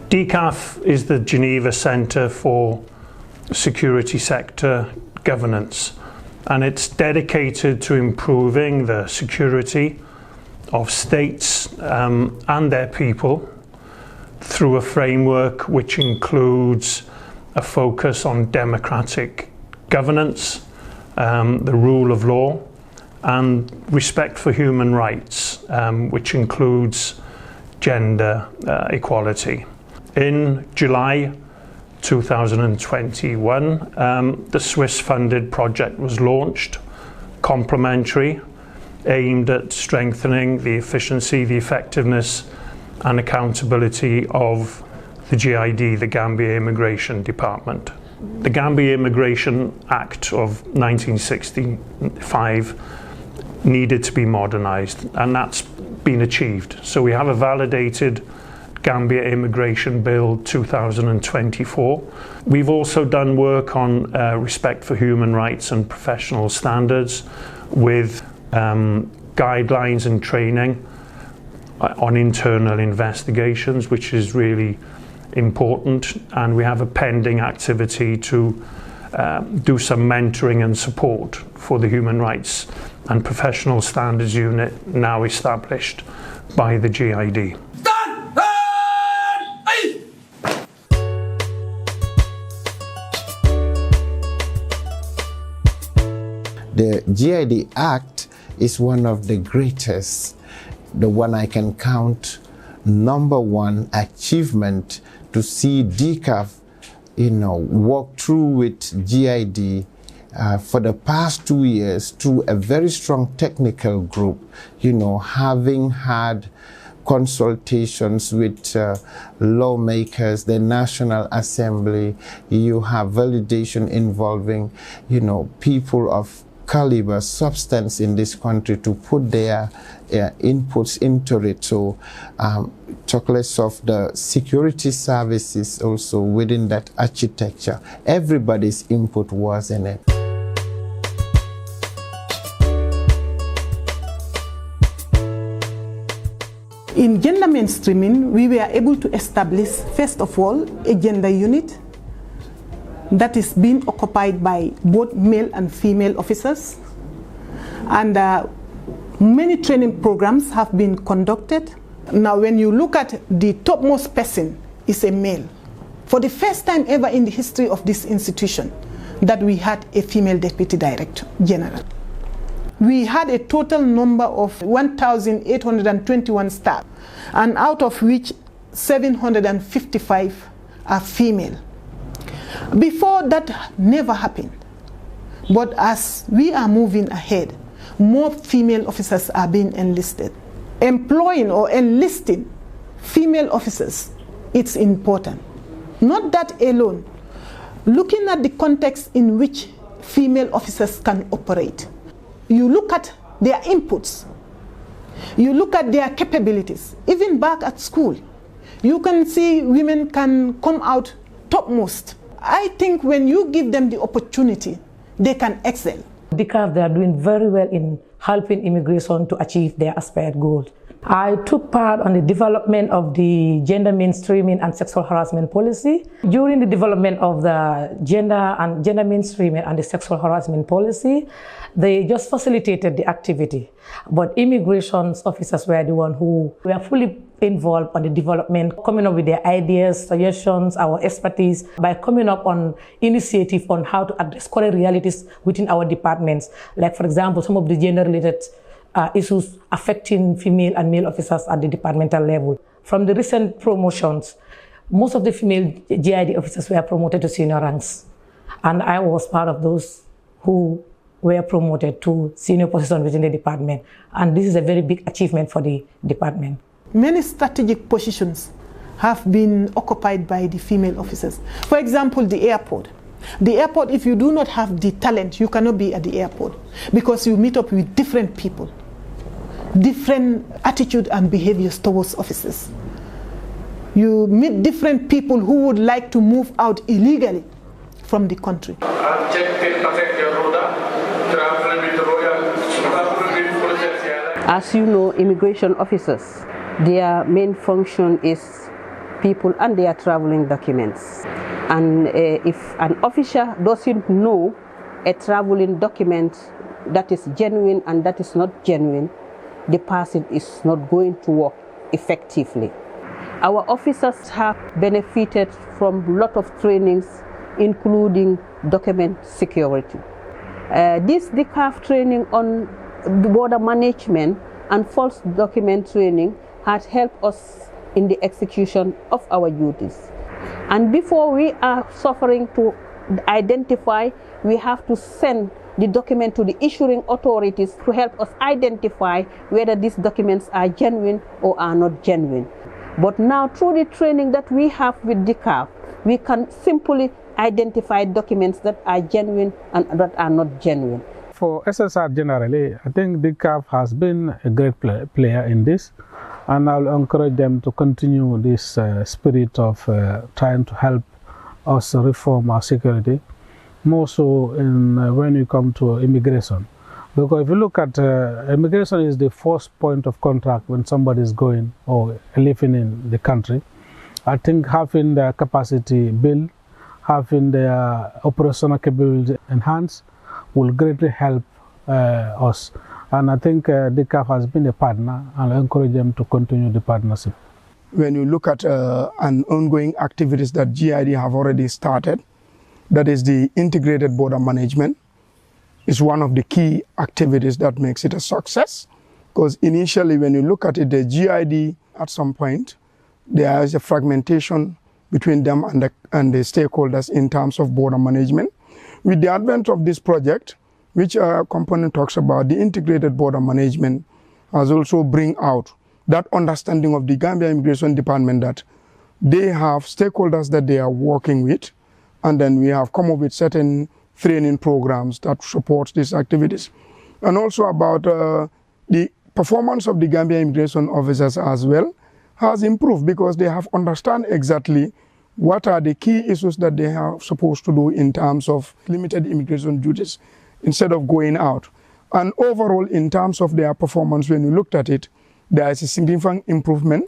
DCAF is the Geneva Centre for Security Sector Governance, and it's dedicated to improving the security of states and their people through a framework which includes a focus on democratic governance, the rule of law, and respect for human rights, which includes gender equality. In July 2021, the Swiss-funded project was launched, complementary, aimed at strengthening the efficiency, the effectiveness and accountability of the GID, the Gambia Immigration Department. The Gambia Immigration Act of 1965 needed to be modernised, and that's been achieved. So we have a validated Gambia Immigration Bill 2024. We've also done work on respect for human rights and professional standards with guidelines and training on internal investigations, which is really important, and we have a pending activity to do some mentoring and support for the Human Rights and Professional Standards Unit now established by the GID. The GID Act is one of the greatest, the one I can count #1 achievement to see DCAF, work through with GID for the past 2 years through a very strong technical group, having had consultations with lawmakers, the National Assembly. You have validation involving, people of caliber, substance in this country to put their inputs into it. So talk less of the security services also within that architecture. Everybody's input was in it. In gender mainstreaming, we were able to establish, first of all, a gender unit that is being occupied by both male and female officers. And many training programs have been conducted. Now, when you look at the topmost person is a male. For the first time ever in the history of this institution, that we had a female Deputy Director General. We had a total number of 1,821 staff, and out of which 755 are female. Before, that never happened. But as we are moving ahead, more female officers are being enlisted. Employing or enlisting female officers, it's important. Not that alone. Looking at the context in which female officers can operate. You look at their inputs. You look at their capabilities. Even back at school, you can see women can come out topmost. I think when you give them the opportunity, they can excel. DCAF, they are doing very well in helping immigration to achieve their aspired goals. I took part on the development of the gender mainstreaming and sexual harassment policy. During the development of the gender mainstreaming and the sexual harassment policy, they just facilitated the activity. But immigration officers were the ones who were fully involved on the development, coming up with their ideas, suggestions, our expertise, by coming up on initiative on how to address current realities within our departments. Like, for example, some of the gender-related issues affecting female and male officers at the departmental level. From the recent promotions, most of the female GID officers were promoted to senior ranks. And I was part of those who were promoted to senior positions within the department. And this is a very big achievement for the department. Many strategic positions have been occupied by the female officers. For example, the airport. The airport, if you do not have the talent, you cannot be at the airport because you meet up with different people, different attitude and behaviors towards officers. You meet different people who would like to move out illegally from the country. As you know, immigration officers, their main function is people and their traveling documents. And if an officer doesn't know a traveling document that is genuine and that is not genuine, the person is not going to work effectively. Our officers have benefited from a lot of trainings, including document security. This DCAF training on border management and false document training has helped us in the execution of our duties. And before we are suffering to identify, we have to send the document to the issuing authorities to help us identify whether these documents are genuine or are not genuine. But now through the training that we have with DCAF, we can simply identify documents that are genuine and that are not genuine. For SSR generally, I think DCAF has been a great player in this, and I'll encourage them to continue this spirit of trying to help us reform our security, more so when you come to immigration. Because if you look at immigration is the first point of contact when somebody is going or living in the country. I think having the capacity built, having the operational capability enhanced will greatly help us. And I think DCAF has been a partner, and I encourage them to continue the partnership. When you look at an ongoing activities that GID have already started, that is the integrated border management, is one of the key activities that makes it a success. Because initially when you look at it, the GID at some point, there is a fragmentation between them and the stakeholders in terms of border management. With the advent of this project, which our component talks about, the integrated border management has also bring out that understanding of the Gambia Immigration Department that they have stakeholders that they are working with, and then we have come up with certain training programs that support these activities. And also about the performance of the Gambia immigration officers as well has improved because they have understand exactly what are the key issues that they are supposed to do in terms of limited immigration duties instead of going out. And overall, in terms of their performance, when you looked at it, there is a significant improvement.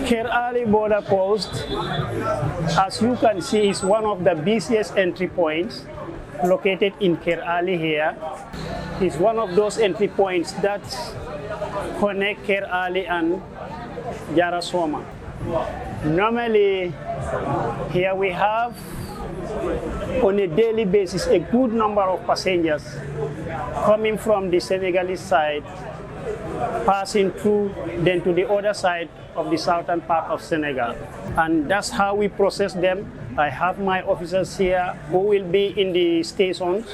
Kerali border post, as you can see, is one of the busiest entry points located in Kerali here. It's one of those entry points that connect Kerali and Jarasoma. Normally, here we have, on a daily basis, a good number of passengers coming from the Senegalese side, passing through, then to the other side of the southern part of Senegal. And that's how we process them. I have my officers here who will be in the stations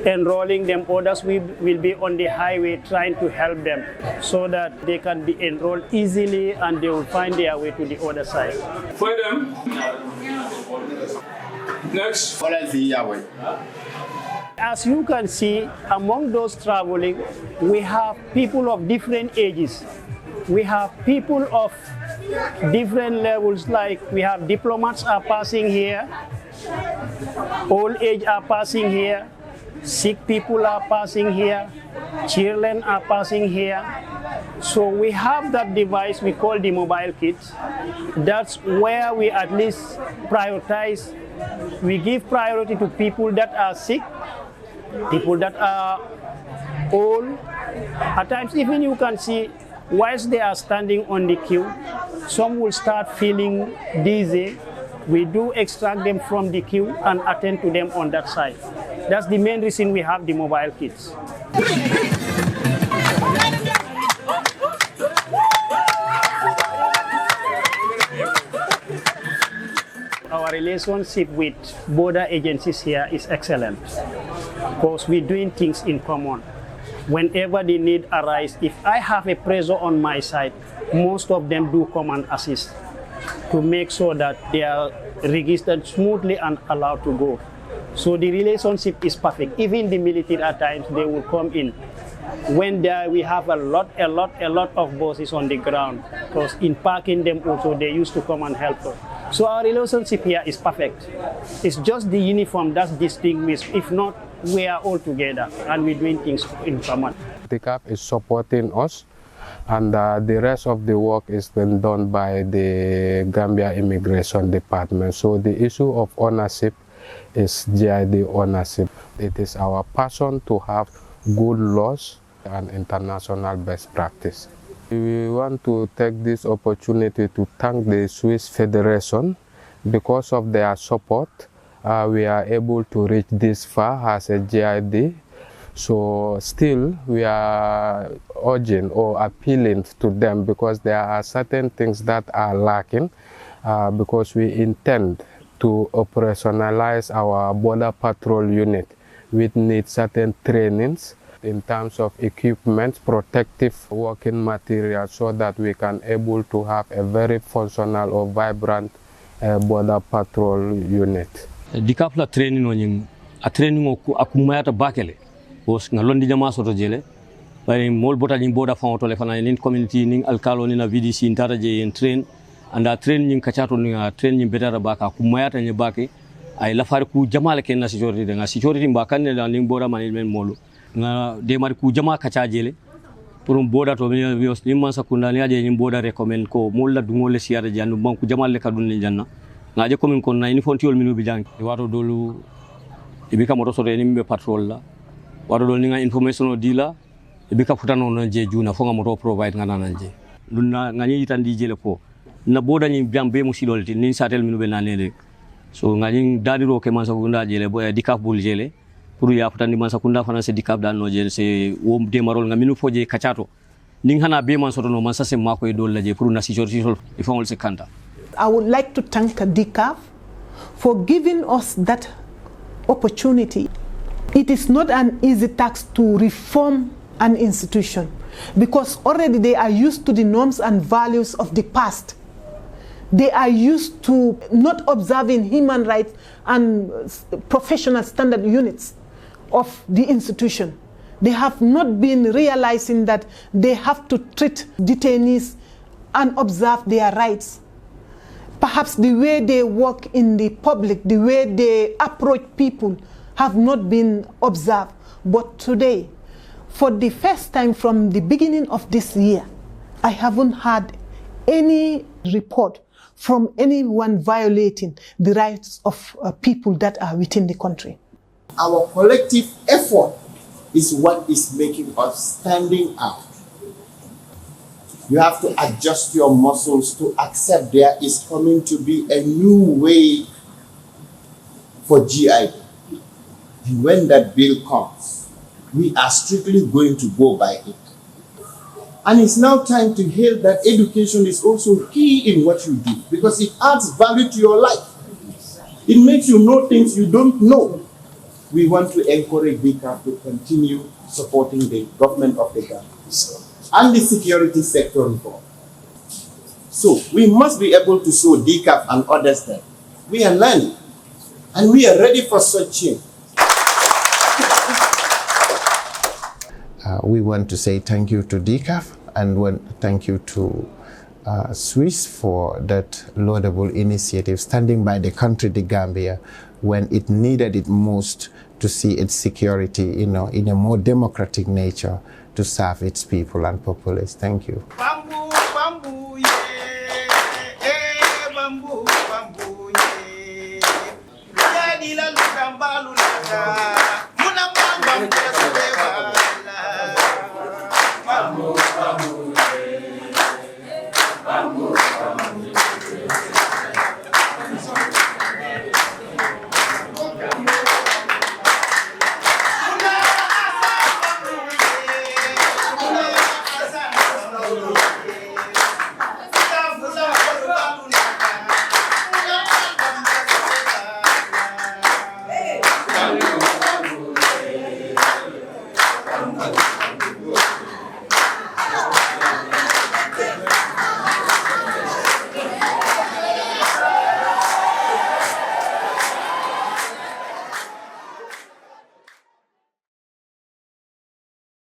enrolling them. Others will be on the highway trying to help them so that they can be enrolled easily and they will find their way to the other side. For them. Next. As you can see, among those traveling, we have people of different ages. We have people of different levels, like we have diplomats are passing here, old age are passing here, sick people are passing here, children are passing here. So we have that device we call the mobile kit. That's where we at least prioritize. We give priority to people that are sick, people that are old. At times even you can see, whilst they are standing on the queue, some will start feeling dizzy. We do extract them from the queue and attend to them on that side. That's the main reason we have the mobile kits. Our relationship with border agencies here is excellent because we're doing things in common. Whenever the need arises, if I have a pressure on my side, most of them do come and assist to make sure that they are registered smoothly and allowed to go. So the relationship is perfect. Even the military at times, they will come in. When we have a lot of bosses on the ground, because in parking them also, they used to come and help us. So our relationship here is perfect. It's just the uniform that's distinguished. If not, we are all together and we're doing things in common. DCAF is supporting us, and the rest of the work is then done by the Gambia Immigration Department. So the issue of ownership is GID ownership. It is our passion to have good laws and international best practice. We want to take this opportunity to thank the Swiss Federation. Because of their support, we are able to reach this far as a GID. So still we are urging or appealing to them, because there are certain things that are lacking, because we intend to operationalize our border patrol unit. We need certain trainings in terms of equipment, protective working material, so that we can able to have a very functional or vibrant border patrol unit. DCAF la training on a training akumayata bakele was ngalondi jama soto jele by mol bota in border found telefona in community in alkalo in a VDC in taraje in train and a training kachato ni training better baka akumayata ni baki ay lafar ku jama ke na security nga security mbakane la ning border management molo nga de mar ku jama kacha jele pour border to vios ni man sakunda ni aje ni border recommend ko mol la dungole siara jannu banku jama le kadun ni janna ngaje komin kon na ni fontiol minu bi jang wato dolu ibika moto soto ni mbe patrol la wato dolu nga information o dila ibika futano non je juna fo nga moto provide nga nananje lunna ngani yitandi jele ko na boda ni jambe musidolti ni satel minu be nanele so ngani dadiro ke man sakunda jele boya DCAF bul jele pour ya futandi man sakunda fana se DCAF dal no jele se wo de marol nga minu foje kachato ning hana be man soto no man sase mako e dol la je pour na security sol ifangol se kanta. I would like to thank DCAF for giving us that opportunity. It is not an easy task to reform an institution, because already they are used to the norms and values of the past. They are used to not observing human rights and professional standard units of the institution. They have not been realizing that they have to treat detainees and observe their rights. Perhaps the way they work in the public, the way they approach people have not been observed. But today, for the first time from the beginning of this year, I haven't had any report from anyone violating the rights of people that are within the country. Our collective effort is what is making us standing out. You have to adjust your muscles to accept there is coming to be a new way for GID. And when that bill comes, we are strictly going to go by it. And it's now time to hear that education is also key in what you do, because it adds value to your life. It makes you know things you don't know. We want to encourage DCAF to continue supporting the government of the Gambia and the security sector reform. So we must be able to show DCAF and others that we are learning and we are ready for such change. We want to say thank you to DCAF and thank you to Swiss for that laudable initiative, standing by the country, the Gambia, when it needed it most to see its security, in a more democratic nature, to serve its people and populace. Thank you. Bamboo, bamboo, yeah. Hey, bamboo, bamboo, yeah. Jadi la lukambalu naga. Munamang bamboo la sebebala. Bamboo, bamboo, yeah. Bamboo, bamboo, yeah.